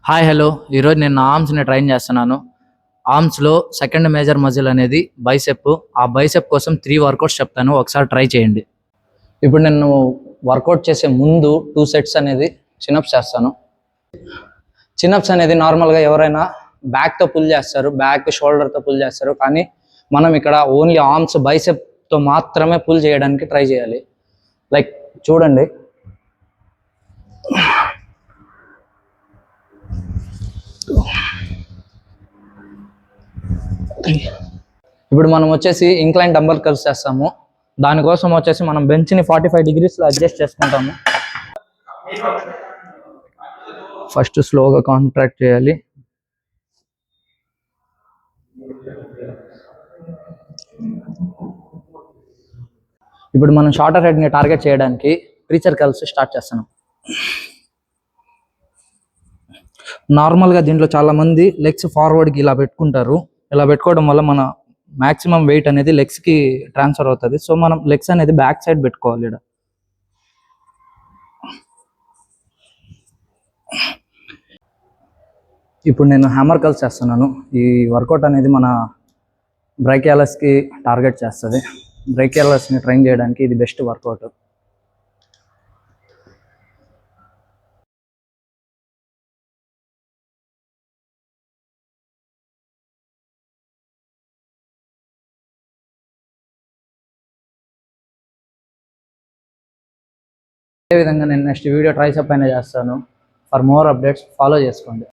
Hi hello ఈరోజు నేను నా ఆర్మ్స్ని ట్రైన్ చేస్తున్నాను. ఆర్మ్స్లో సెకండ్ మేజర్ మజిల్ అనేది బైసెప్. ఆ బైసెప్ కోసం 3 వర్కౌట్స్ చెప్తాను, ఒకసారి ట్రై చేయండి. ఇప్పుడు నేను వర్కౌట్ చేసే ముందు 2 సెట్స్ అనేది చినప్స్ చేస్తాను. చినప్స్ అనేది నార్మల్గా ఎవరైనా బ్యాక్తో పుల్ చేస్తారు, బ్యాక్ షోల్డర్తో పుల్ చేస్తారు. కానీ మనం ఇక్కడ ఓన్లీ ఆర్మ్స్ బైసెప్తో మాత్రమే పుల్ చేయడానికి ట్రై చేయాలి. లైక్ చూడండి, ఇప్పుడు మనం వచ్చేసి ఇంక్లైన్ డంబల్ కర్ల్స్ చేస్తాము. దానికోసం వచ్చేసి మనం బెంచ్ని 45 డిగ్రీస్లో అడ్జస్ట్ చేసుకుంటాము. ఫస్ట్ స్లోగా కాంట్రాక్ట్ చేయాలి. ఇప్పుడు మనం షార్టర్ హెడ్ని టార్గెట్ చేయడానికి ప్రీచర్ కర్ల్స్ స్టార్ట్ చేస్తున్నాం. నార్మల్గా దీంట్లో చాలామంది లెగ్స్ ఫార్వర్డ్కి ఇలా పెట్టుకుంటారు. ఇలా పెట్టుకోవడం వల్ల మన మ్యాక్సిమం వెయిట్ అనేది లెగ్స్కి ట్రాన్స్ఫర్ అవుతుంది. సో మనం లెగ్స్ అనేది బ్యాక్ సైడ్ పెట్టుకోవాలి. ఇక్కడ ఇప్పుడు నేను హ్యామర్ కర్ల్స్ చేస్తున్నాను. ఈ వర్కౌట్ అనేది మన బ్రైకియాలస్కి టార్గెట్ చేస్తుంది. బ్రైకియాలస్ని ట్రైన్ చేయడానికి ఇది బెస్ట్ వర్కౌట్. అదేవిధంగా నేను నెక్స్ట్ వీడియో ట్రైసెప్ అయినా చేస్తాను. ఫర్ మోర్ అప్డేట్స్ ఫాలో చేసుకోండి.